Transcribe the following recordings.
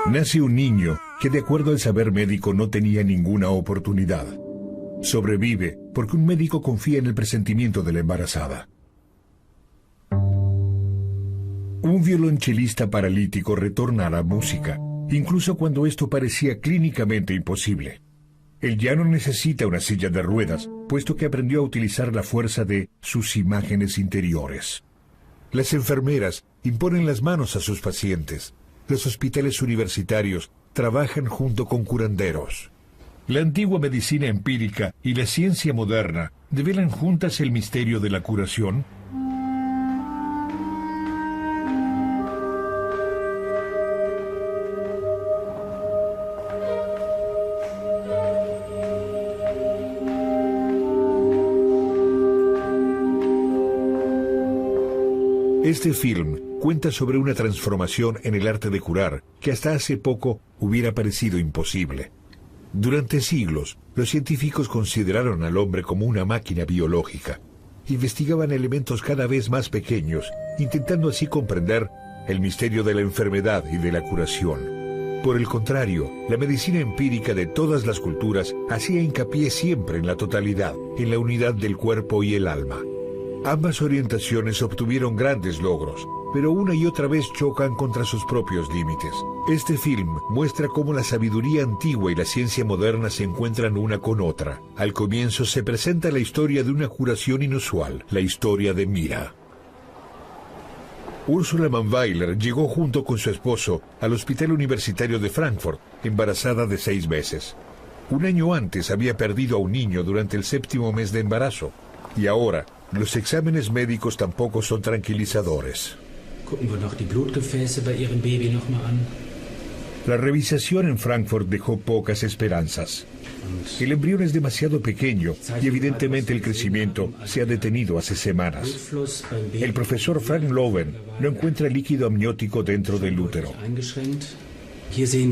Nace un niño que, de acuerdo al saber médico, no tenía ninguna oportunidad. Sobrevive porque un médico confía en el presentimiento de la embarazada. Un violonchelista paralítico retorna a la música, incluso cuando esto parecía clínicamente imposible. Él ya no necesita una silla de ruedas, puesto que aprendió a utilizar la fuerza de sus imágenes interiores. Las enfermeras imponen las manos a sus pacientes. Los hospitales universitarios trabajan junto con curanderos. La antigua medicina empírica y la ciencia moderna develan juntas el misterio de la curación. Este film cuenta sobre una transformación en el arte de curar que hasta hace poco hubiera parecido imposible. Durante siglos, los científicos consideraron al hombre como una máquina biológica. Investigaban elementos cada vez más pequeños, intentando así comprender el misterio de la enfermedad y de la curación. Por el contrario, la medicina empírica de todas las culturas hacía hincapié siempre en la totalidad, en la unidad del cuerpo y el alma. Ambas orientaciones obtuvieron grandes logros, pero una y otra vez chocan contra sus propios límites. Este film muestra cómo la sabiduría antigua y la ciencia moderna se encuentran una con otra. Al comienzo se presenta la historia de una curación inusual, la historia de Mira. Ursula Mannweiler llegó junto con su esposo al Hospital Universitario de Frankfurt, embarazada de 6 meses. Un año antes había perdido a un niño durante el 7º mes de embarazo, y ahora los exámenes médicos tampoco son tranquilizadores. La revisación en Frankfurt dejó pocas esperanzas. El embrión es demasiado pequeño y evidentemente el crecimiento se ha detenido hace semanas. El profesor Frank Loven no encuentra líquido amniótico dentro del útero.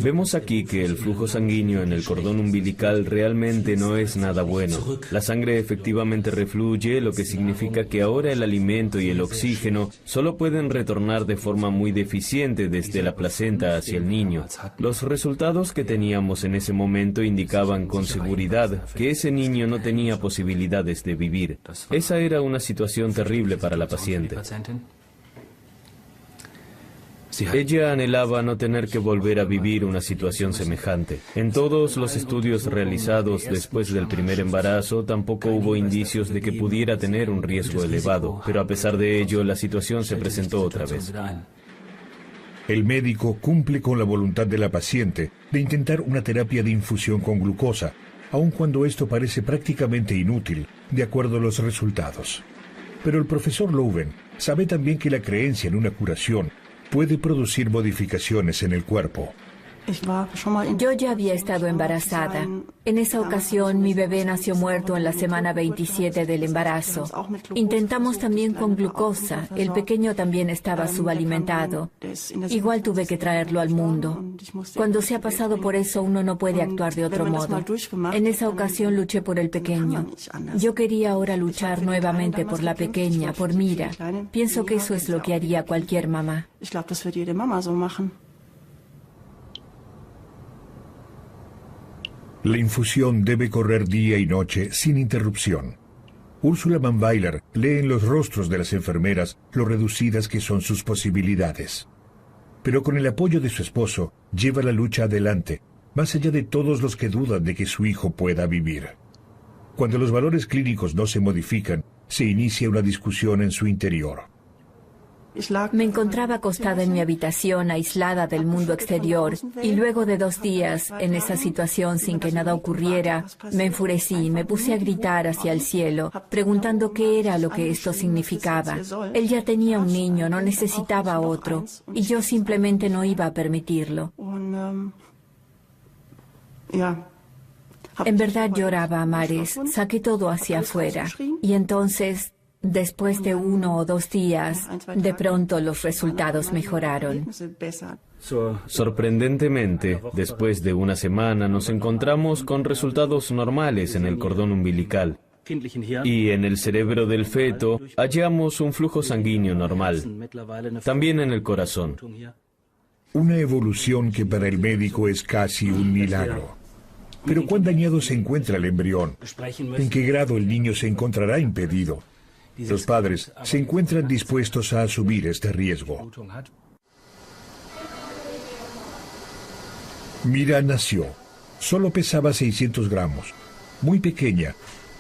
Vemos aquí que el flujo sanguíneo en el cordón umbilical realmente no es nada bueno. La sangre efectivamente refluye, lo que significa que ahora el alimento y el oxígeno solo pueden retornar de forma muy deficiente desde la placenta hacia el niño. Los resultados que teníamos en ese momento indicaban con seguridad que ese niño no tenía posibilidades de vivir. Esa era una situación terrible para la paciente. Ella anhelaba no tener que volver a vivir una situación semejante. En todos los estudios realizados después del primer embarazo, tampoco hubo indicios de que pudiera tener un riesgo elevado, pero a pesar de ello, la situación se presentó otra vez. El médico cumple con la voluntad de la paciente de intentar una terapia de infusión con glucosa, aun cuando esto parece prácticamente inútil, de acuerdo a los resultados. Pero el profesor Loven sabe también que la creencia en una curación puede producir modificaciones en el cuerpo. Yo ya había estado embarazada. En esa ocasión, mi bebé nació muerto en la semana 27 del embarazo. Intentamos también con glucosa. El pequeño también estaba subalimentado. Igual tuve que traerlo al mundo. Cuando se ha pasado por eso, uno no puede actuar de otro modo. En esa ocasión luché por el pequeño. Yo quería ahora luchar nuevamente por la pequeña, por Mira. Pienso que eso es lo que haría cualquier mamá. La infusión debe correr día y noche sin interrupción. Ursula Mannweiler lee en los rostros de las enfermeras lo reducidas que son sus posibilidades. Pero con el apoyo de su esposo, lleva la lucha adelante, más allá de todos los que dudan de que su hijo pueda vivir. Cuando los valores clínicos no se modifican, se inicia una discusión en su interior. Me encontraba acostada en mi habitación, aislada del mundo exterior, y luego de 2 días, en esa situación sin que nada ocurriera, me enfurecí y me puse a gritar hacia el cielo, preguntando qué era lo que esto significaba. Él ya tenía un niño, no necesitaba otro, y yo simplemente no iba a permitirlo. En verdad lloraba a mares, saqué todo hacia afuera, y entonces, después de 1 o 2 días, de pronto los resultados mejoraron. Sorprendentemente, después de una semana nos encontramos con resultados normales en el cordón umbilical. Y en el cerebro del feto hallamos un flujo sanguíneo normal. También en el corazón. Una evolución que para el médico es casi un milagro. Pero ¿cuán dañado se encuentra el embrión? ¿En qué grado el niño se encontrará impedido? Los padres se encuentran dispuestos a asumir este riesgo. Mira nació. Solo pesaba 600 gramos. Muy pequeña,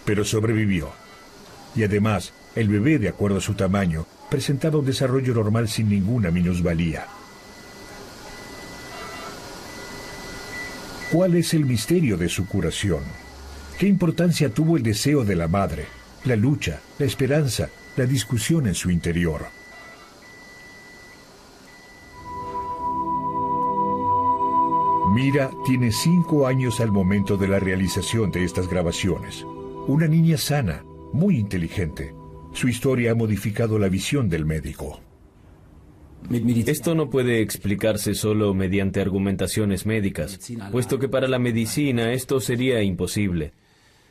pero sobrevivió. Y además, el bebé, de acuerdo a su tamaño, presentaba un desarrollo normal sin ninguna minusvalía. ¿Cuál es el misterio de su curación? ¿Qué importancia tuvo el deseo de la madre, la lucha, la esperanza, la discusión en su interior? Mira tiene 5 años al momento de la realización de estas grabaciones. Una niña sana, muy inteligente. Su historia ha modificado la visión del médico. Esto no puede explicarse solo mediante argumentaciones médicas, puesto que para la medicina esto sería imposible.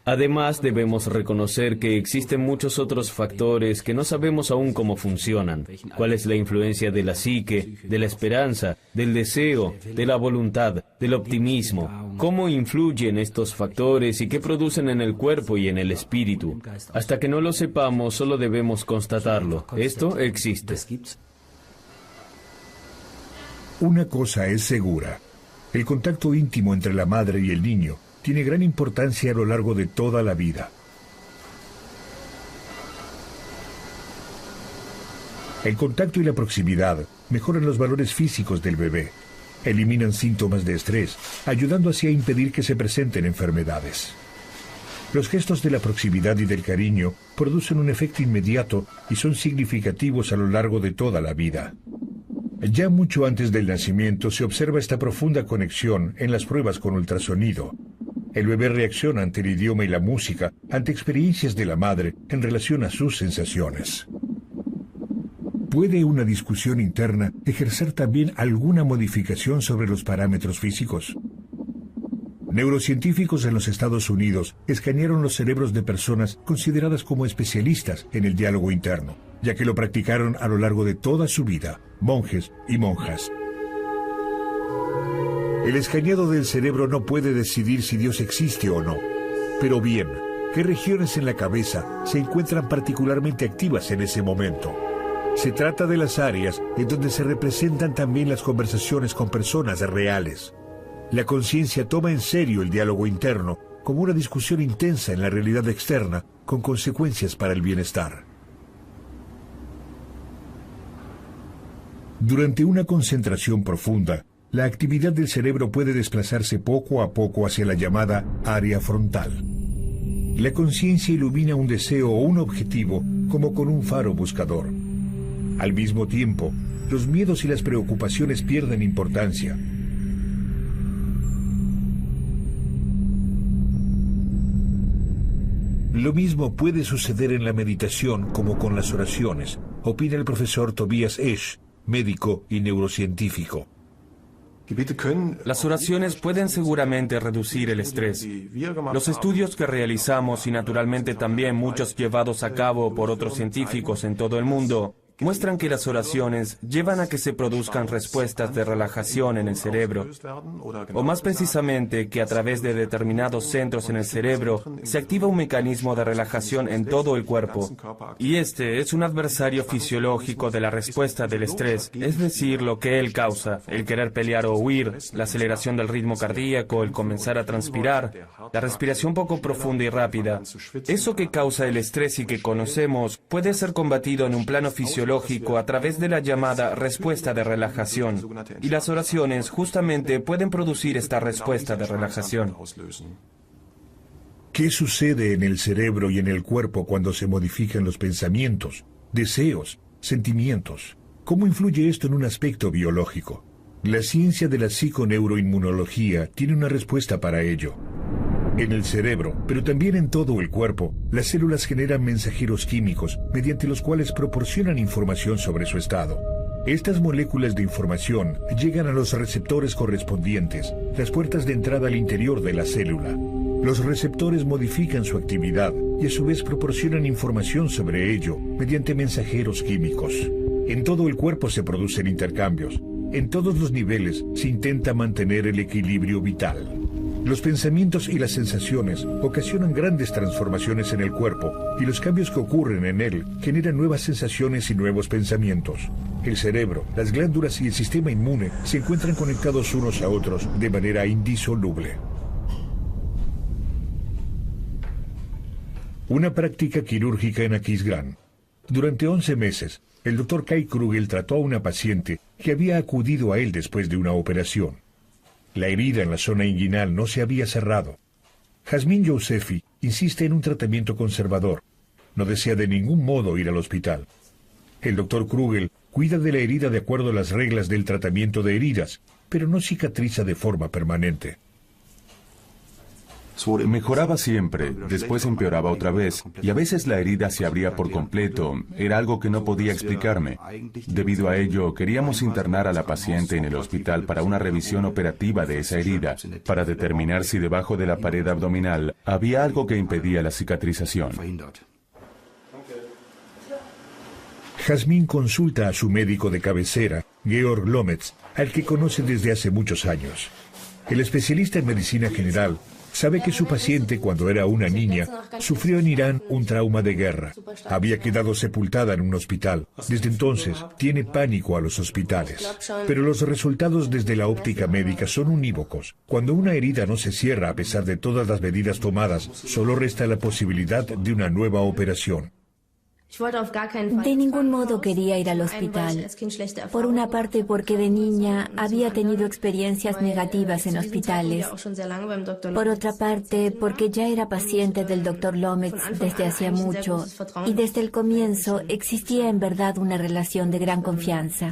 Además, debemos reconocer que existen muchos otros factores que no sabemos aún cómo funcionan. ¿Cuál es la influencia de la psique, de la esperanza, del deseo, de la voluntad, del optimismo? ¿Cómo influyen estos factores y qué producen en el cuerpo y en el espíritu? Hasta que no lo sepamos, solo debemos constatarlo. Esto existe. Una cosa es segura. El contacto íntimo entre la madre y el niño tiene gran importancia a lo largo de toda la vida. El contacto y la proximidad mejoran los valores físicos del bebé, eliminan síntomas de estrés, ayudando así a impedir que se presenten enfermedades. Los gestos de la proximidad y del cariño producen un efecto inmediato y son significativos a lo largo de toda la vida. Ya mucho antes del nacimiento se observa esta profunda conexión en las pruebas con ultrasonido. El bebé reacciona ante el idioma y la música, ante experiencias de la madre en relación a sus sensaciones. ¿Puede una discusión interna ejercer también alguna modificación sobre los parámetros físicos? Neurocientíficos en los Estados Unidos escanearon los cerebros de personas consideradas como especialistas en el diálogo interno, ya que lo practicaron a lo largo de toda su vida, monjes y monjas. El escaneado del cerebro no puede decidir si Dios existe o no. Pero bien, ¿qué regiones en la cabeza se encuentran particularmente activas en ese momento? Se trata de las áreas en donde se representan también las conversaciones con personas reales. La conciencia toma en serio el diálogo interno como una discusión intensa en la realidad externa con consecuencias para el bienestar. Durante una concentración profunda, la actividad del cerebro puede desplazarse poco a poco hacia la llamada área frontal. La conciencia ilumina un deseo o un objetivo como con un faro buscador. Al mismo tiempo, los miedos y las preocupaciones pierden importancia. Lo mismo puede suceder en la meditación como con las oraciones, opina el profesor Tobias Esch, médico y neurocientífico. Las oraciones pueden seguramente reducir el estrés. Los estudios que realizamos y naturalmente también muchos llevados a cabo por otros científicos en todo el mundo muestran que las oraciones llevan a que se produzcan respuestas de relajación en el cerebro, o más precisamente que a través de determinados centros en el cerebro se activa un mecanismo de relajación en todo el cuerpo. Y este es un adversario fisiológico de la respuesta del estrés, es decir, lo que él causa, el querer pelear o huir, la aceleración del ritmo cardíaco, el comenzar a transpirar, la respiración poco profunda y rápida. Eso que causa el estrés y que conocemos puede ser combatido en un plano fisiológico a través de la llamada respuesta de relajación. Y las oraciones justamente pueden producir esta respuesta de relajación. ¿Qué sucede en el cerebro y en el cuerpo cuando se modifican los pensamientos, deseos, sentimientos? ¿Cómo influye esto en un aspecto biológico? La ciencia de la psiconeuroinmunología tiene una respuesta para ello. En el cerebro, pero también en todo el cuerpo, las células generan mensajeros químicos mediante los cuales proporcionan información sobre su estado. Estas moléculas de información llegan a los receptores correspondientes, las puertas de entrada al interior de la célula. Los receptores modifican su actividad y a su vez proporcionan información sobre ello mediante mensajeros químicos. En todo el cuerpo se producen intercambios. en todos los niveles se intenta mantener el equilibrio vital. Los pensamientos y las sensaciones ocasionan grandes transformaciones en el cuerpo y los cambios que ocurren en él generan nuevas sensaciones y nuevos pensamientos. El cerebro, las glándulas y el sistema inmune se encuentran conectados unos a otros de manera indisoluble. Una práctica quirúrgica en Aquisgrán. Durante 11 meses, el Dr. Kai Krugel trató a una paciente que había acudido a él después de una operación. La herida en la zona inguinal no se había cerrado. Jasmine Youssefi insiste en un tratamiento conservador. No desea de ningún modo ir al hospital. El Dr. Krugel cuida de la herida de acuerdo a las reglas del tratamiento de heridas, pero no cicatriza de forma permanente. Mejoraba siempre, después empeoraba otra vez, y a veces la herida se abría por completo. Era algo que no podía explicarme. Debido a ello, queríamos internar a la paciente en el hospital para una revisión operativa de esa herida, para determinar si debajo de la pared abdominal había algo que impedía la cicatrización. Jasmine consulta a su médico de cabecera, Georg Lometz, al que conoce desde hace muchos años. El especialista en medicina general sabe que su paciente, cuando era una niña, sufrió en Irán un trauma de guerra. Había quedado sepultada en un hospital. Desde entonces, tiene pánico a los hospitales. Pero los resultados desde la óptica médica son unívocos. Cuando una herida no se cierra a pesar de todas las medidas tomadas, solo resta la posibilidad de una nueva operación. De ningún modo quería ir al hospital. Por una parte porque de niña había tenido experiencias negativas en hospitales. Por otra parte porque ya era paciente del Dr. Lometz desde hacía mucho y desde el comienzo existía en verdad una relación de gran confianza.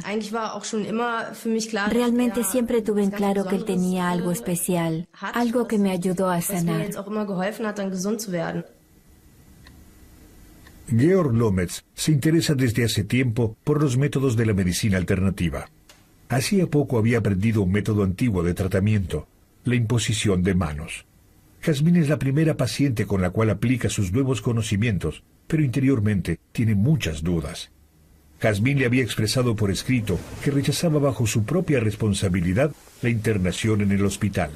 Realmente siempre tuve en claro que él tenía algo especial, algo que me ayudó a sanar. Georg Lometz se interesa desde hace tiempo por los métodos de la medicina alternativa. Hacía poco había aprendido un método antiguo de tratamiento, la imposición de manos. Jasmine es la primera paciente con la cual aplica sus nuevos conocimientos, pero interiormente tiene muchas dudas. Jasmine le había expresado por escrito que rechazaba bajo su propia responsabilidad la internación en el hospital.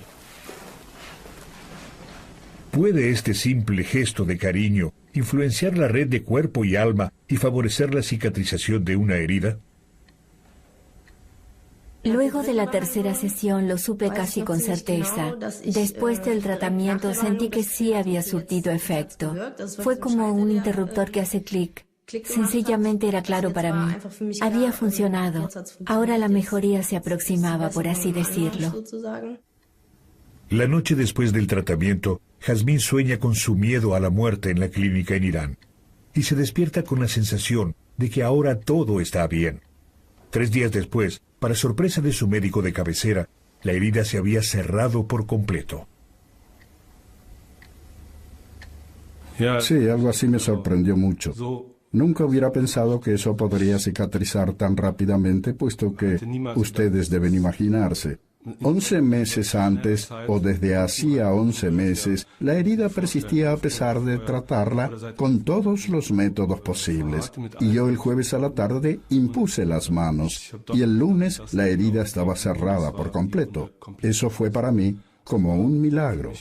¿Puede este simple gesto de cariño influenciar la red de cuerpo y alma y favorecer la cicatrización de una herida? Luego de la tercera sesión lo supe casi con certeza. Después del tratamiento sentí que sí había surtido efecto. Fue como un interruptor que hace clic. Sencillamente era claro para mí. Había funcionado. Ahora la mejoría se aproximaba, por así decirlo. La noche después del tratamiento, Jasmine sueña con su miedo a la muerte en la clínica en Irán y se despierta con la sensación de que ahora todo está bien. 3 días después, para sorpresa de su médico de cabecera, la herida se había cerrado por completo. Sí, algo así me sorprendió mucho. Nunca hubiera pensado que eso podría cicatrizar tan rápidamente, puesto que ustedes deben imaginarse. 11 meses antes, o desde hacía 11 meses, la herida persistía a pesar de tratarla con todos los métodos posibles. Y yo el jueves a la tarde impuse las manos, y el lunes la herida estaba cerrada por completo. Eso fue para mí como un milagro.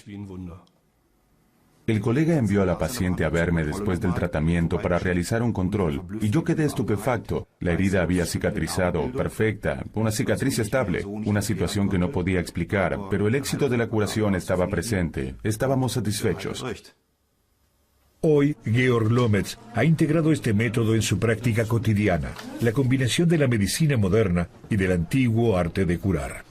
El colega envió a la paciente a verme después del tratamiento para realizar un control, y yo quedé estupefacto. La herida había cicatrizado, perfecta, una cicatriz estable, una situación que no podía explicar, pero el éxito de la curación estaba presente. Estábamos satisfechos. Hoy, Georg Lometz ha integrado este método en su práctica cotidiana, la combinación de la medicina moderna y del antiguo arte de curar.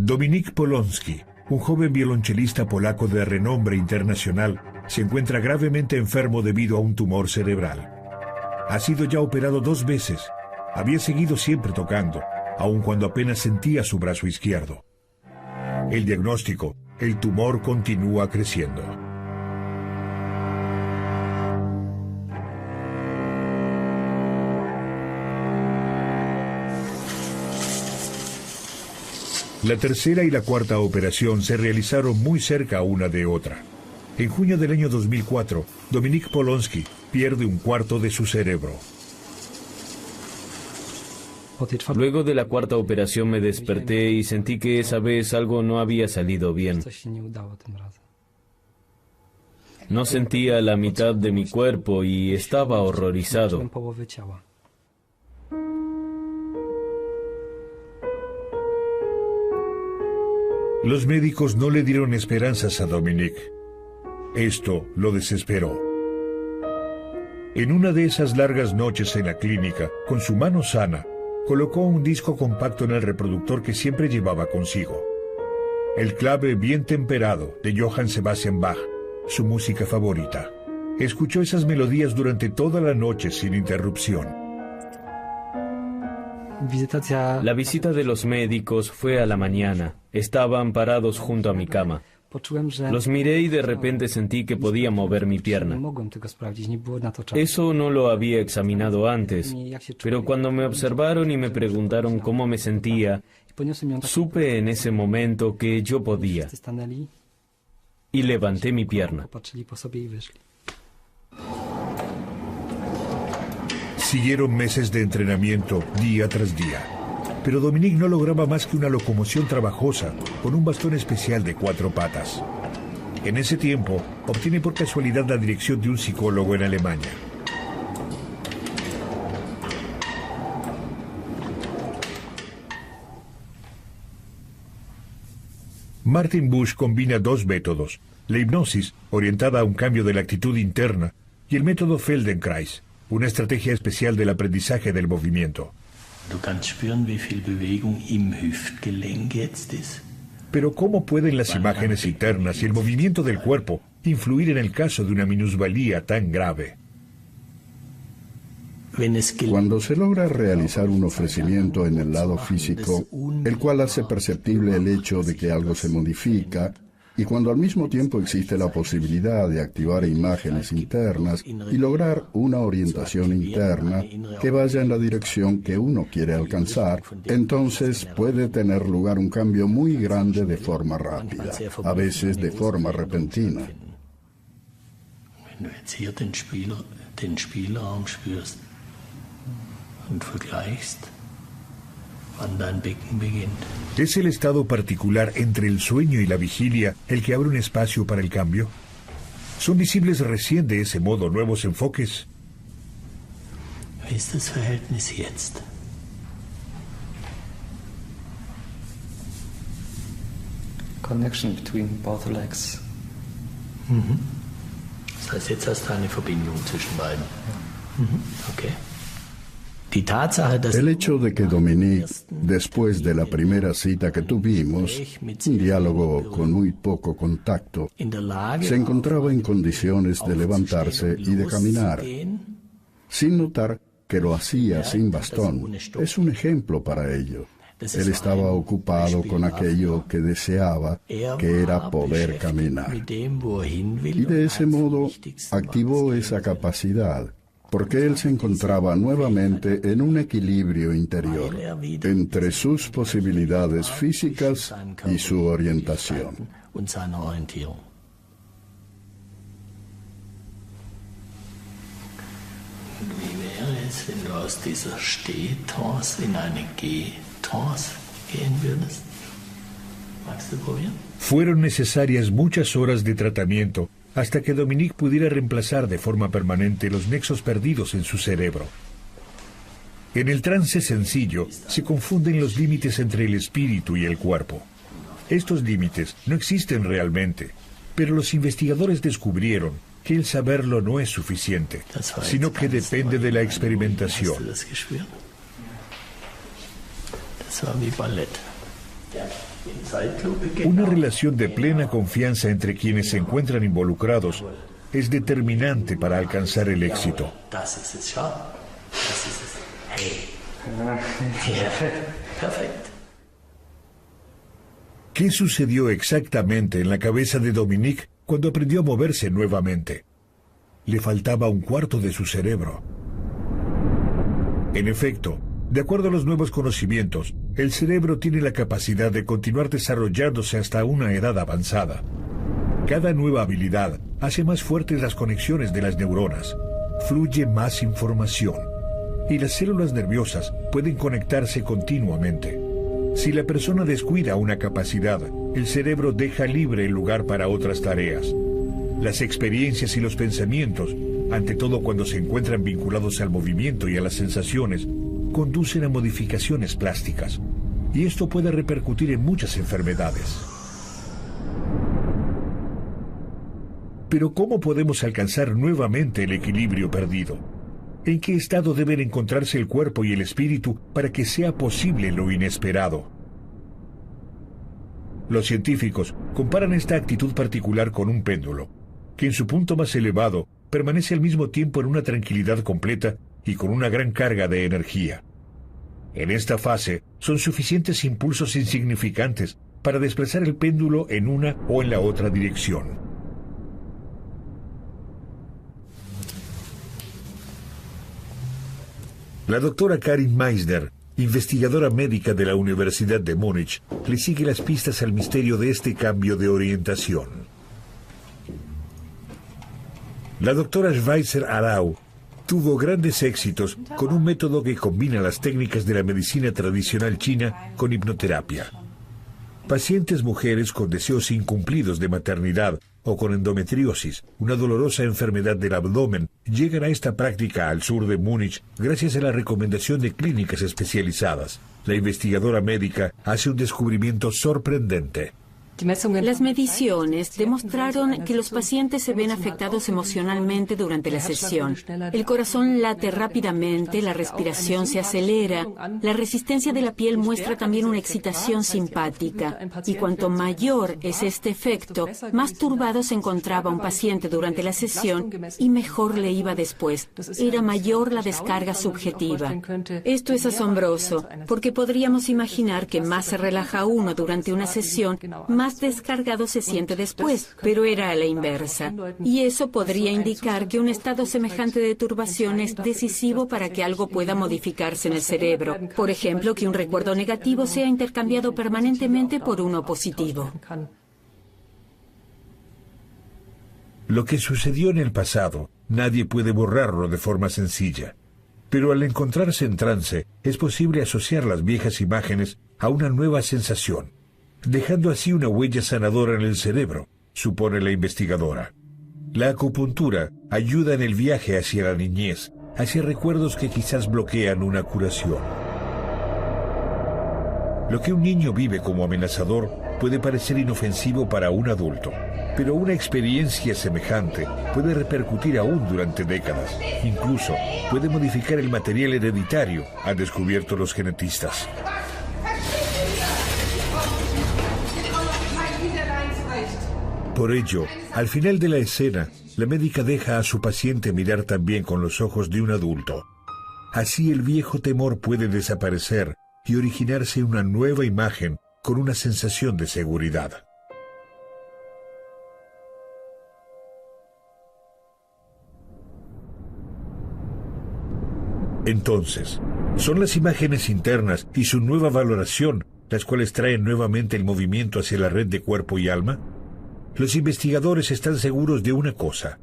Dominik Polonsky, un joven violonchelista polaco de renombre internacional, se encuentra gravemente enfermo debido a un tumor cerebral. Ha sido ya operado 2 veces. Había seguido siempre tocando, aun cuando apenas sentía su brazo izquierdo. El diagnóstico: el tumor continúa creciendo. La tercera y la cuarta operación se realizaron muy cerca una de otra. En junio del año 2004, Dominique Polonsky pierde un cuarto de su cerebro. Luego de la cuarta operación me desperté y sentí que esa vez algo no había salido bien. No sentía la mitad de mi cuerpo y estaba horrorizado. Los médicos no le dieron esperanzas a Dominique. Esto lo desesperó. En una de esas largas noches en la clínica, con su mano sana, colocó un disco compacto en el reproductor que siempre llevaba consigo. El clave bien temperado de Johann Sebastian Bach, su música favorita. Escuchó esas melodías durante toda la noche sin interrupción. La visita de los médicos fue a la mañana. Estaban parados junto a mi cama. Los miré y de repente sentí que podía mover mi pierna. Eso no lo había examinado antes, pero cuando me observaron y me preguntaron cómo me sentía, supe en ese momento que yo podía. Y levanté mi pierna. Siguieron meses de entrenamiento día tras día, pero Dominique no lograba más que una locomoción trabajosa con un bastón especial de 4 patas. En ese tiempo, obtiene por casualidad la dirección de un psicólogo en Alemania. Martin Busch combina 2 métodos: la hipnosis, orientada a un cambio de la actitud interna, y el método Feldenkrais, una estrategia especial del aprendizaje del movimiento. Pero ¿cómo pueden las imágenes internas y el movimiento del cuerpo influir en el caso de una minusvalía tan grave? Cuando se logra realizar un ofrecimiento en el lado físico, el cual hace perceptible el hecho de que algo se modifica, y cuando al mismo tiempo existe la posibilidad de activar imágenes internas y lograr una orientación interna que vaya en la dirección que uno quiere alcanzar, entonces puede tener lugar un cambio muy grande de forma rápida, a veces de forma repentina. ¿Es el estado particular entre el sueño y la vigilia el que abre un espacio para el cambio? ¿Son visibles recién de ese modo nuevos enfoques? Connection between both legs. Das heißt, jetzt hast du eine Verbindung zwischen beiden. Okay. El hecho de que Dominique, después de la primera cita que tuvimos, un diálogo con muy poco contacto, se encontraba en condiciones de levantarse y de caminar, sin notar que lo hacía sin bastón, es un ejemplo para ello. Él estaba ocupado con aquello que deseaba, que era poder caminar. Y de ese modo activó esa capacidad, porque él se encontraba nuevamente en un equilibrio interior entre sus posibilidades físicas y su orientación. Fueron necesarias muchas horas de tratamiento hasta que Dominique pudiera reemplazar de forma permanente los nexos perdidos en su cerebro. En el trance sencillo se confunden los límites entre el espíritu y el cuerpo. Estos límites no existen realmente, pero los investigadores descubrieron que el saberlo no es suficiente, sino que depende de la experimentación. Una relación de plena confianza entre quienes se encuentran involucrados es determinante para alcanzar el éxito. ¿Qué sucedió exactamente en la cabeza de Dominique cuando aprendió a moverse nuevamente? Le faltaba un cuarto de su cerebro. En efecto, de acuerdo a los nuevos conocimientos, el cerebro tiene la capacidad de continuar desarrollándose hasta una edad avanzada. Cada nueva habilidad hace más fuertes las conexiones de las neuronas. Fluye más información. Y las células nerviosas pueden conectarse continuamente. Si la persona descuida una capacidad, el cerebro deja libre el lugar para otras tareas. Las experiencias y los pensamientos, ante todo cuando se encuentran vinculados al movimiento y a las sensaciones, conducen a modificaciones plásticas. Y esto puede repercutir en muchas enfermedades. Pero ¿cómo podemos alcanzar nuevamente el equilibrio perdido? ¿En qué estado deben encontrarse el cuerpo y el espíritu para que sea posible lo inesperado? Los científicos comparan esta actitud particular con un péndulo, que en su punto más elevado permanece al mismo tiempo en una tranquilidad completa y con una gran carga de energía. En esta fase son suficientes impulsos insignificantes para desplazar el péndulo en una o en la otra dirección. La doctora Karin Meisner, investigadora médica de la Universidad de Múnich, le sigue las pistas al misterio de este cambio de orientación. La doctora Schweitzer-Arau tuvo grandes éxitos con un método que combina las técnicas de la medicina tradicional china con hipnoterapia. Pacientes mujeres con deseos incumplidos de maternidad o con endometriosis, una dolorosa enfermedad del abdomen, llegan a esta práctica al sur de Múnich gracias a la recomendación de clínicas especializadas. La investigadora médica hace un descubrimiento sorprendente. Las mediciones demostraron que los pacientes se ven afectados emocionalmente durante la sesión. El corazón late rápidamente, la respiración se acelera, la resistencia de la piel muestra también una excitación simpática. Y cuanto mayor es este efecto, más turbado se encontraba un paciente durante la sesión y mejor le iba después. Era mayor la descarga subjetiva. Esto es asombroso, porque podríamos imaginar que más se relaja uno durante una sesión, más descargado se siente después, pero era a la inversa. Y eso podría indicar que un estado semejante de turbación es decisivo para que algo pueda modificarse en el cerebro. Por ejemplo, que un recuerdo negativo sea intercambiado permanentemente por uno positivo. Lo que sucedió en el pasado, nadie puede borrarlo de forma sencilla. Pero al encontrarse en trance, es posible asociar las viejas imágenes a una nueva sensación, dejando así una huella sanadora en el cerebro, supone la investigadora. La acupuntura ayuda en el viaje hacia la niñez, hacia recuerdos que quizás bloquean una curación. Lo que un niño vive como amenazador puede parecer inofensivo para un adulto, pero una experiencia semejante puede repercutir aún durante décadas. Incluso puede modificar el material hereditario, han descubierto los genetistas. Por ello, al final de la escena, la médica deja a su paciente mirar también con los ojos de un adulto. Así el viejo temor puede desaparecer y originarse una nueva imagen con una sensación de seguridad. Entonces, son las imágenes internas y su nueva valoración las cuales traen nuevamente el movimiento hacia la red de cuerpo y alma. Los investigadores están seguros de una cosa: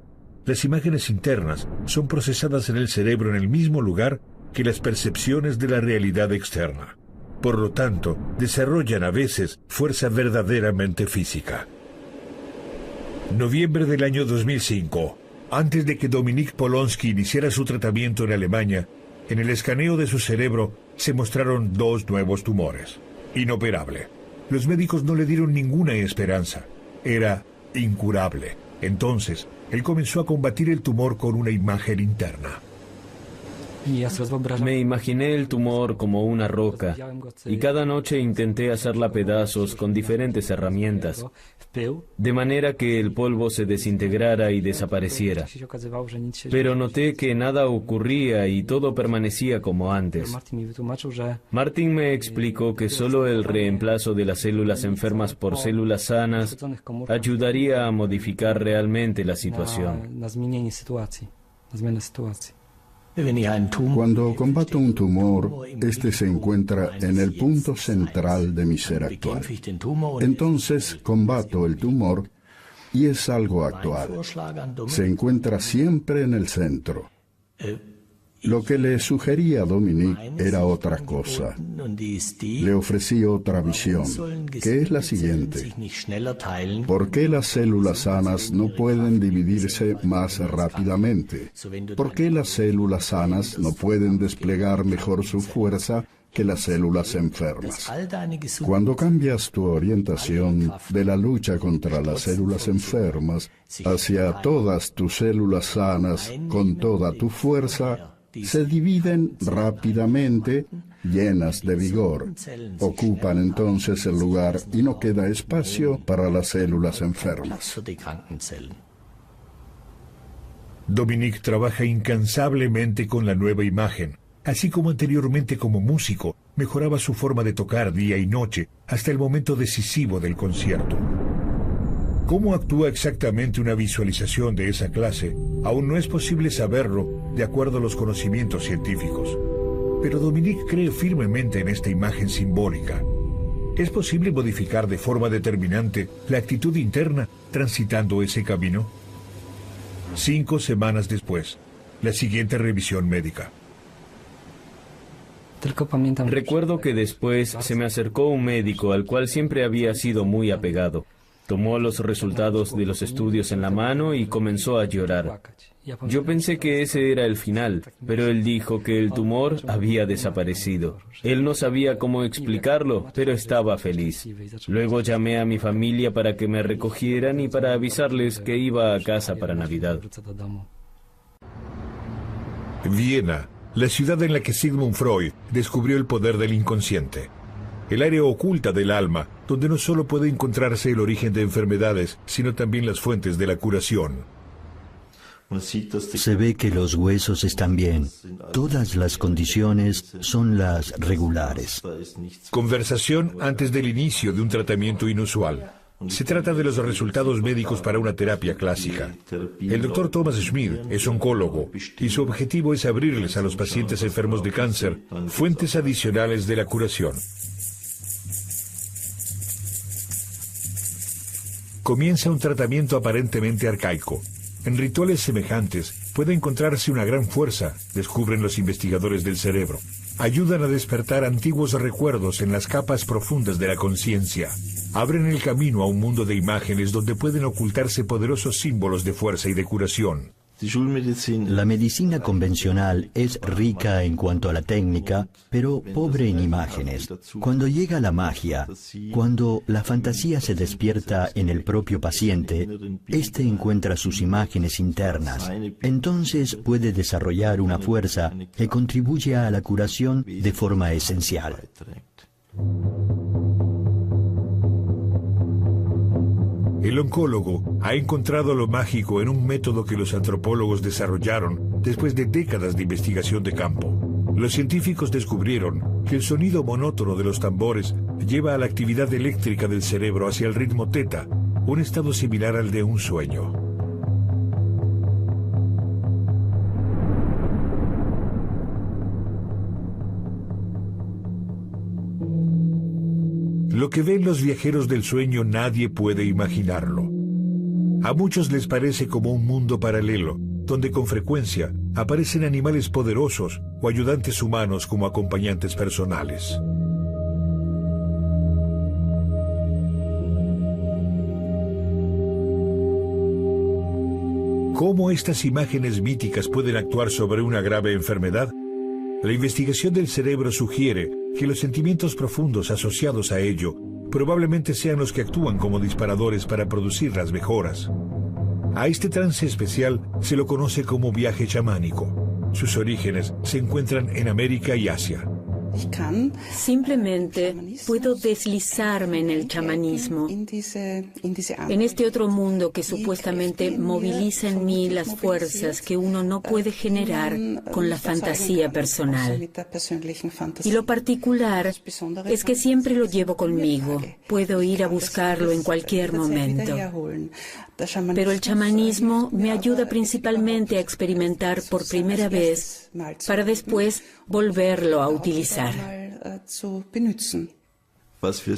las imágenes internas son procesadas en el cerebro en el mismo lugar que las percepciones de la realidad externa. Por lo tanto, desarrollan a veces fuerza verdaderamente física. Noviembre del año 2005. Antes de que Dominik Polonsky iniciara su tratamiento en Alemania, en el escaneo de su cerebro se mostraron 2 nuevos tumores. Inoperable. Los médicos no le dieron ninguna esperanza. Era incurable. Entonces, él comenzó a combatir el tumor con una imagen interna. Me imaginé el tumor como una roca y cada noche intenté hacerla pedazos con diferentes herramientas, de manera que el polvo se desintegrara y desapareciera. Pero noté que nada ocurría y todo permanecía como antes. Martin me explicó que solo el reemplazo de las células enfermas por células sanas ayudaría a modificar realmente la situación. Cuando combato un tumor, este se encuentra en el punto central de mi ser actual. Entonces combato el tumor y es algo actual. Se encuentra siempre en el centro. Lo que le sugería a Dominique era otra cosa. Le ofrecí otra visión, que es la siguiente. ¿Por qué las células sanas no pueden dividirse más rápidamente? ¿Por qué las células sanas no pueden desplegar mejor su fuerza que las células enfermas? Cuando cambias tu orientación de la lucha contra las células enfermas hacia todas tus células sanas con toda tu fuerza, se dividen rápidamente, llenas de vigor. Ocupan entonces el lugar y no queda espacio para las células enfermas. Dominique trabaja incansablemente con la nueva imagen, así como anteriormente como músico, mejoraba su forma de tocar día y noche hasta el momento decisivo del concierto. ¿Cómo actúa exactamente una visualización de esa clase? Aún no es posible saberlo de acuerdo a los conocimientos científicos. Pero Dominique cree firmemente en esta imagen simbólica. ¿Es posible modificar de forma determinante la actitud interna transitando ese camino? 5 semanas después, la siguiente revisión médica. Recuerdo que después se me acercó un médico al cual siempre había sido muy apegado. Tomó los resultados de los estudios en la mano y comenzó a llorar. Yo pensé que ese era el final, pero él dijo que el tumor había desaparecido. Él no sabía cómo explicarlo, pero estaba feliz. Luego llamé a mi familia para que me recogieran y para avisarles que iba a casa para Navidad. Viena, la ciudad en la que Sigmund Freud descubrió el poder del inconsciente. El área oculta del alma, donde no solo puede encontrarse el origen de enfermedades, sino también las fuentes de la curación. Se ve que los huesos están bien. Todas las condiciones son las regulares. Conversación antes del inicio de un tratamiento inusual. Se trata de los resultados médicos para una terapia clásica. El Dr. Thomas Schmidt es oncólogo y su objetivo es abrirles a los pacientes enfermos de cáncer fuentes adicionales de la curación. Comienza un tratamiento aparentemente arcaico. En rituales semejantes puede encontrarse una gran fuerza, descubren los investigadores del cerebro. Ayudan a despertar antiguos recuerdos en las capas profundas de la conciencia. Abren el camino a un mundo de imágenes donde pueden ocultarse poderosos símbolos de fuerza y de curación. La medicina convencional es rica en cuanto a la técnica, pero pobre en imágenes. Cuando llega la magia, cuando la fantasía se despierta en el propio paciente, éste encuentra sus imágenes internas. Entonces puede desarrollar una fuerza que contribuye a la curación de forma esencial. El oncólogo ha encontrado lo mágico en un método que los antropólogos desarrollaron después de décadas de investigación de campo. Los científicos descubrieron que el sonido monótono de los tambores lleva a la actividad eléctrica del cerebro hacia el ritmo teta, un estado similar al de un sueño. Lo que ven los viajeros del sueño nadie puede imaginarlo. A muchos les parece como un mundo paralelo, donde con frecuencia aparecen animales poderosos o ayudantes humanos como acompañantes personales. ¿Cómo estas imágenes míticas pueden actuar sobre una grave enfermedad? La investigación del cerebro sugiere que los sentimientos profundos asociados a ello probablemente sean los que actúan como disparadores para producir las mejoras. A este trance especial se lo conoce como viaje chamánico. Sus orígenes se encuentran en América y Asia. Simplemente puedo deslizarme en el chamanismo, en este otro mundo que supuestamente moviliza en mí las fuerzas que uno no puede generar con la fantasía personal. Y lo particular es que siempre lo llevo conmigo. Puedo ir a buscarlo en cualquier momento. Pero el chamanismo me ayuda principalmente a experimentar por primera vez para después volverlo a utilizar.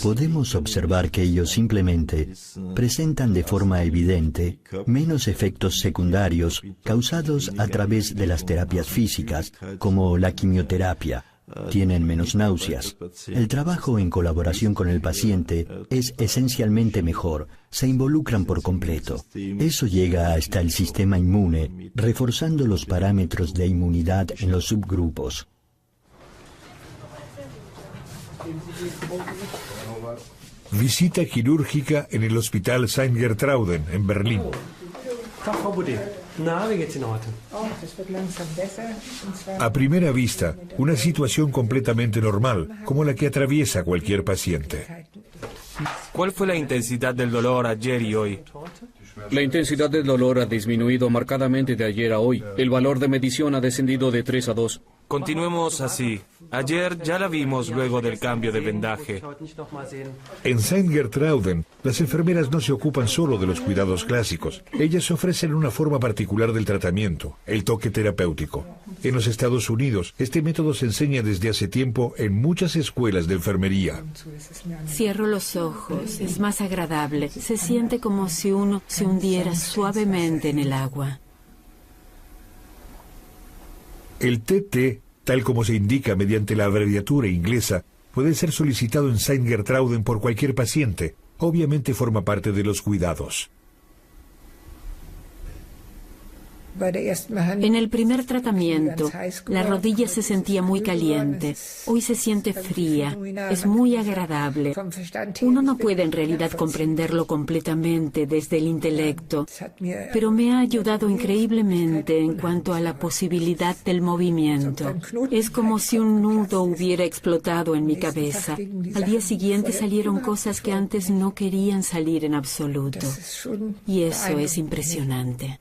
podemos observar que ellos simplemente presentan de forma evidente menos efectos secundarios causados a través de las terapias físicas, como la quimioterapia. Tienen menos náuseas. El trabajo en colaboración con el paciente es esencialmente mejor. Se involucran por completo. Eso llega hasta el sistema inmune, reforzando los parámetros de inmunidad en los subgrupos. Visita quirúrgica en el Hospital Saint-Gertrauden, en Berlín. A primera vista, una situación completamente normal, como la que atraviesa cualquier paciente. ¿Cuál fue la intensidad del dolor ayer y hoy? La intensidad del dolor ha disminuido marcadamente de ayer a hoy. El valor de medición ha descendido de 3 a 2. Continuemos así. Ayer ya la vimos luego del cambio de vendaje. En Saint-Gertrauden, las enfermeras no se ocupan solo de los cuidados clásicos. Ellas ofrecen una forma particular del tratamiento, el toque terapéutico. En los Estados Unidos, este método se enseña desde hace tiempo en muchas escuelas de enfermería. Cierro los ojos, es más agradable. Se siente como si uno se hundiera suavemente en el agua. El TT, tal como se indica mediante la abreviatura inglesa, puede ser solicitado en Saint-Gertrauden por cualquier paciente. Obviamente forma parte de los cuidados. En el primer tratamiento, la rodilla se sentía muy caliente. Hoy se siente fría. Es muy agradable. Uno no puede en realidad comprenderlo completamente desde el intelecto, pero me ha ayudado increíblemente en cuanto a la posibilidad del movimiento. Es como si un nudo hubiera explotado en mi cabeza. Al día siguiente salieron cosas que antes no querían salir en absoluto. Y eso es impresionante.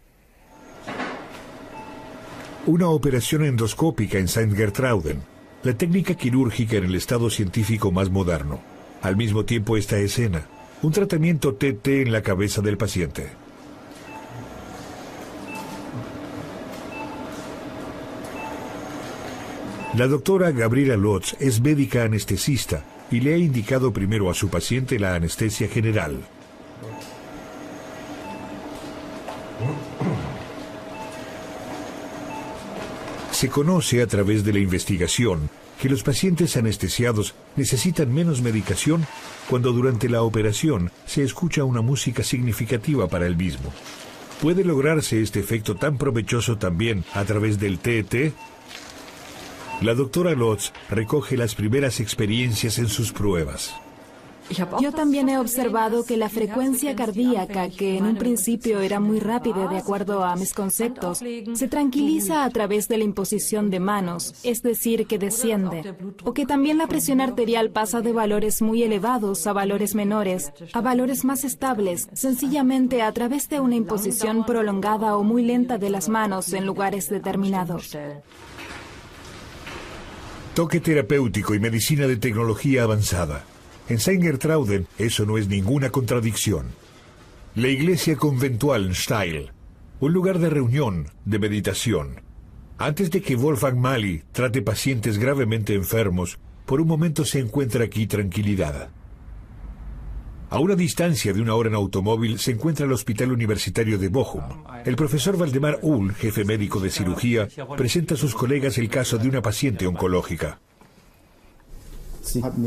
Una operación endoscópica en Saint-Gertrauden, la técnica quirúrgica en el estado científico más moderno. Al mismo tiempo esta escena, un tratamiento TT en la cabeza del paciente. La doctora Gabriela Lotz es médica anestesista y le ha indicado primero a su paciente la anestesia general. Se conoce a través de la investigación que los pacientes anestesiados necesitan menos medicación cuando durante la operación se escucha una música significativa para el mismo. ¿Puede lograrse este efecto tan provechoso también a través del TT? La doctora Lotz recoge las primeras experiencias en sus pruebas. Yo también he observado que la frecuencia cardíaca, que en un principio era muy rápida de acuerdo a mis conceptos, se tranquiliza a través de la imposición de manos, es decir, que desciende. O que también la presión arterial pasa de valores muy elevados a valores menores, a valores más estables, sencillamente a través de una imposición prolongada o muy lenta de las manos en lugares determinados. Toque terapéutico y medicina de tecnología avanzada. En Saint-Gertrauden eso no es ninguna contradicción. La iglesia conventual en Steil, un lugar de reunión, de meditación. Antes de que Wolfgang Mali trate pacientes gravemente enfermos, por un momento se encuentra aquí tranquilidad. A una distancia de 1 hora en automóvil se encuentra el Hospital Universitario de Bochum. El profesor Waldemar Uhl, jefe médico de cirugía, presenta a sus colegas el caso de una paciente oncológica.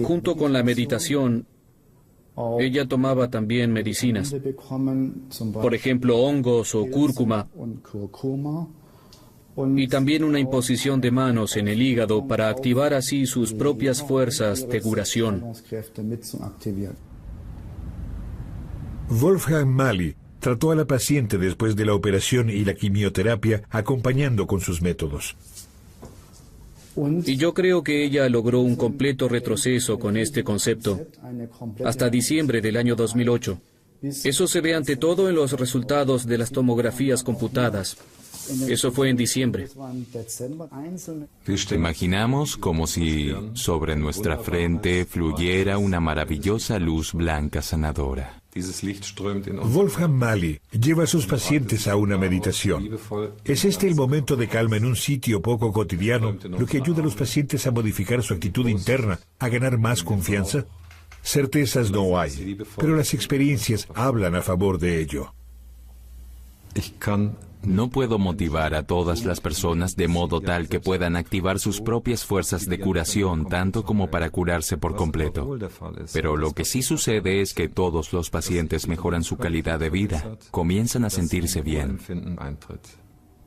Junto con la meditación, ella tomaba también medicinas, por ejemplo, hongos o cúrcuma, y también una imposición de manos en el hígado para activar así sus propias fuerzas de curación. Wolfgang Mali trató a la paciente después de la operación y la quimioterapia, acompañando con sus métodos. Y yo creo que ella logró un completo retroceso con este concepto, hasta diciembre del año 2008. Eso se ve ante todo en los resultados de las tomografías computadas. Eso fue en diciembre. Imaginamos como si sobre nuestra frente fluyera una maravillosa luz blanca sanadora. Wolfgang Mali lleva a sus pacientes a una meditación. ¿Es este el momento de calma en un sitio poco cotidiano lo que ayuda a los pacientes a modificar su actitud interna, a ganar más confianza? Certezas no hay, pero las experiencias hablan a favor de ello. No puedo motivar a todas las personas de modo tal que puedan activar sus propias fuerzas de curación, tanto como para curarse por completo. Pero lo que sí sucede es que todos los pacientes mejoran su calidad de vida, comienzan a sentirse bien.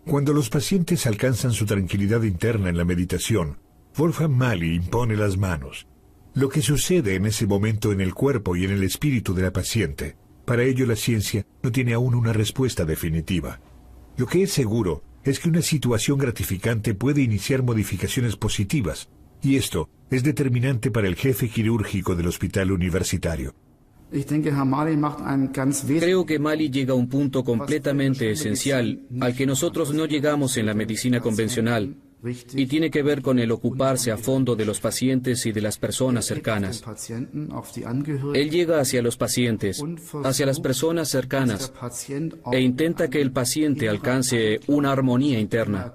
Cuando los pacientes alcanzan su tranquilidad interna en la meditación, Wolfgang Mali impone las manos. Lo que sucede en ese momento en el cuerpo y en el espíritu de la paciente, para ello la ciencia no tiene aún una respuesta definitiva. Lo que es seguro es que una situación gratificante puede iniciar modificaciones positivas, y esto es determinante para el jefe quirúrgico del hospital universitario. Creo que Mali llega a un punto completamente esencial al que nosotros no llegamos en la medicina convencional, y tiene que ver con el ocuparse a fondo de los pacientes y de las personas cercanas. Él llega hacia los pacientes, hacia las personas cercanas, e intenta que el paciente alcance una armonía interna,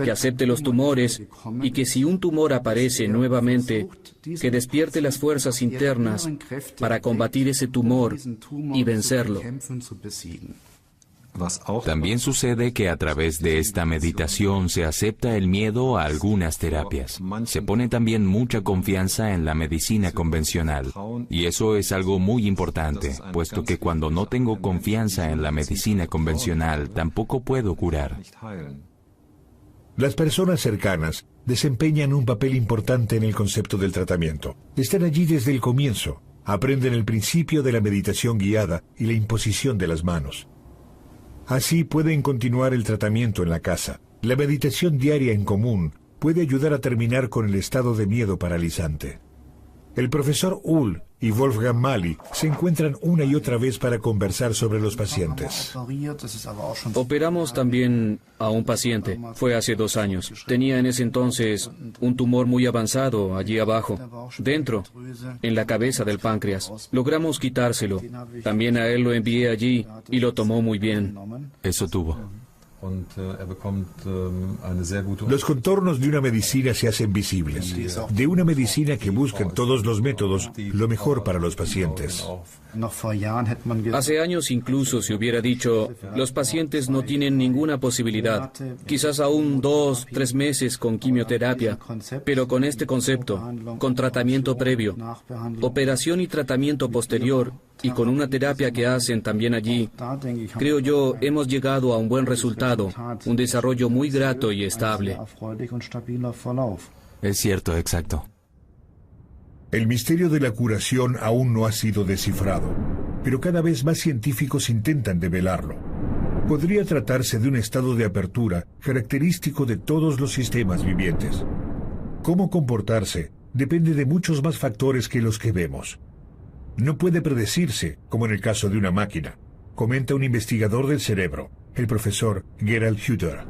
que acepte los tumores y que si un tumor aparece nuevamente, que despierte las fuerzas internas para combatir ese tumor y vencerlo. También sucede que a través de esta meditación se acepta el miedo a algunas terapias. Se pone también mucha confianza en la medicina convencional. Y eso es algo muy importante, puesto que cuando no tengo confianza en la medicina convencional, tampoco puedo curar. Las personas cercanas desempeñan un papel importante en el concepto del tratamiento. Están allí desde el comienzo. Aprenden el principio de la meditación guiada y la imposición de las manos. Así pueden continuar el tratamiento en la casa. La meditación diaria en común puede ayudar a terminar con el estado de miedo paralizante. El profesor Uhl y Wolfgang Mali se encuentran una y otra vez para conversar sobre los pacientes. Operamos también a un paciente. Fue hace 2 años. Tenía en ese entonces un tumor muy avanzado allí abajo, dentro, en la cabeza del páncreas. Logramos quitárselo. También a él lo envié allí y lo tomó muy bien. Eso tuvo. Los contornos de una medicina se hacen visibles, de una medicina que busca en todos los métodos lo mejor para los pacientes. Hace años incluso se hubiera dicho, los pacientes no tienen ninguna posibilidad, quizás aún 2, 3 meses con quimioterapia, pero con este concepto, con tratamiento previo, operación y tratamiento posterior, y con una terapia que hacen también allí, creo yo, hemos llegado a un buen resultado, un desarrollo muy grato y estable. Es cierto, exacto. El misterio de la curación aún no ha sido descifrado, pero cada vez más científicos intentan develarlo. Podría tratarse de un estado de apertura característico de todos los sistemas vivientes. Cómo comportarse depende de muchos más factores que los que vemos. No puede predecirse, como en el caso de una máquina, comenta un investigador del cerebro, el profesor Gerald Hüther.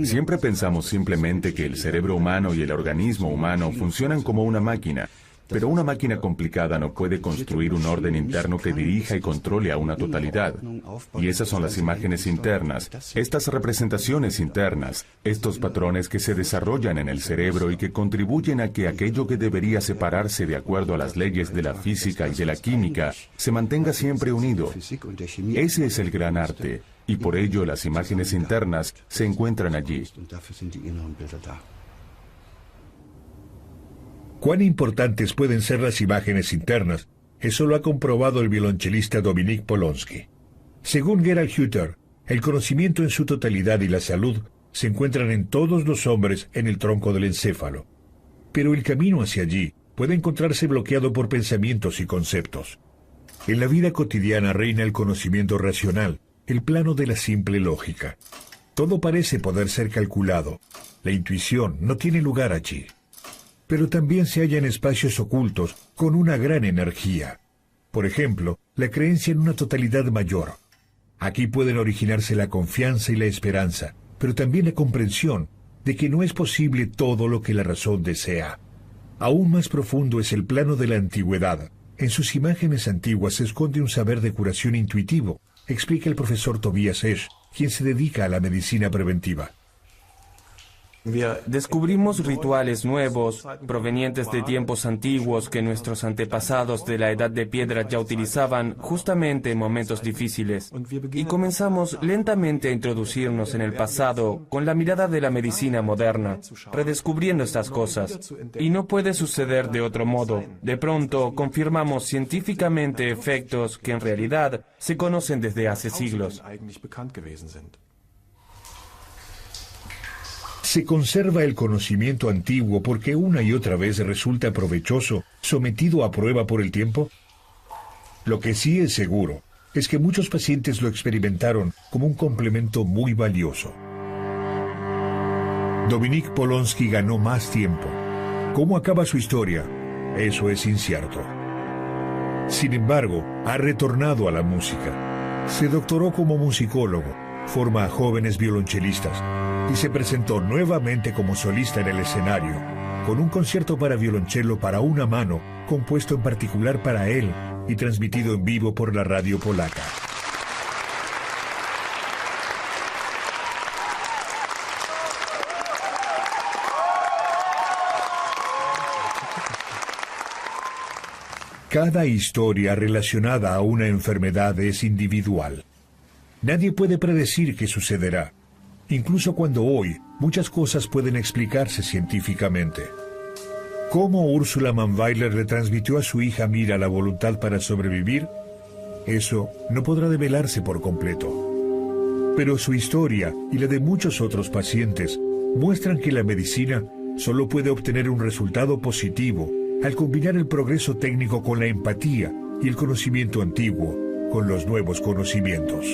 Siempre pensamos simplemente que el cerebro humano y el organismo humano funcionan como una máquina, pero una máquina complicada no puede construir un orden interno que dirija y controle a una totalidad. Y esas son las imágenes internas, estas representaciones internas, estos patrones que se desarrollan en el cerebro y que contribuyen a que aquello que debería separarse de acuerdo a las leyes de la física y de la química se mantenga siempre unido. Ese es el gran arte, y por ello las imágenes internas se encuentran allí. ¿Cuán importantes pueden ser las imágenes internas? Eso lo ha comprobado el violonchelista Dominique Polonsky. Según Gerald Hüther, el conocimiento en su totalidad y la salud se encuentran en todos los hombres en el tronco del encéfalo. Pero el camino hacia allí puede encontrarse bloqueado por pensamientos y conceptos. En la vida cotidiana reina el conocimiento racional, el plano de la simple lógica. Todo parece poder ser calculado. La intuición no tiene lugar allí. Pero también se hallan espacios ocultos con una gran energía. Por ejemplo, la creencia en una totalidad mayor. Aquí pueden originarse la confianza y la esperanza, pero también la comprensión de que no es posible todo lo que la razón desea. Aún más profundo es el plano de la antigüedad. En sus imágenes antiguas se esconde un saber de curación intuitivo, explica el profesor Tobias Esch, quien se dedica a la medicina preventiva. Descubrimos rituales nuevos, provenientes de tiempos antiguos que nuestros antepasados de la Edad de Piedra ya utilizaban justamente en momentos difíciles. Y comenzamos lentamente a introducirnos en el pasado con la mirada de la medicina moderna, redescubriendo estas cosas. Y no puede suceder de otro modo. De pronto, confirmamos científicamente efectos que en realidad se conocen desde hace siglos. Se conserva el conocimiento antiguo porque una y otra vez resulta provechoso, sometido a prueba por el tiempo. Lo que sí es seguro es que muchos pacientes lo experimentaron como un complemento muy valioso. Dominique Polonsky ganó más tiempo. ¿Cómo acaba su historia? Eso es incierto. Sin embargo, ha retornado a la música. Se doctoró como musicólogo, forma a jóvenes violonchelistas y se presentó nuevamente como solista en el escenario, con un concierto para violonchelo para una mano, compuesto en particular para él y transmitido en vivo por la radio polaca. Cada historia relacionada a una enfermedad es individual. Nadie puede predecir qué sucederá, incluso cuando hoy muchas cosas pueden explicarse científicamente. ¿Cómo Ursula Mannweiler le transmitió a su hija Mira la voluntad para sobrevivir? Eso no podrá develarse por completo. Pero su historia y la de muchos otros pacientes muestran que la medicina solo puede obtener un resultado positivo al combinar el progreso técnico con la empatía y el conocimiento antiguo con los nuevos conocimientos.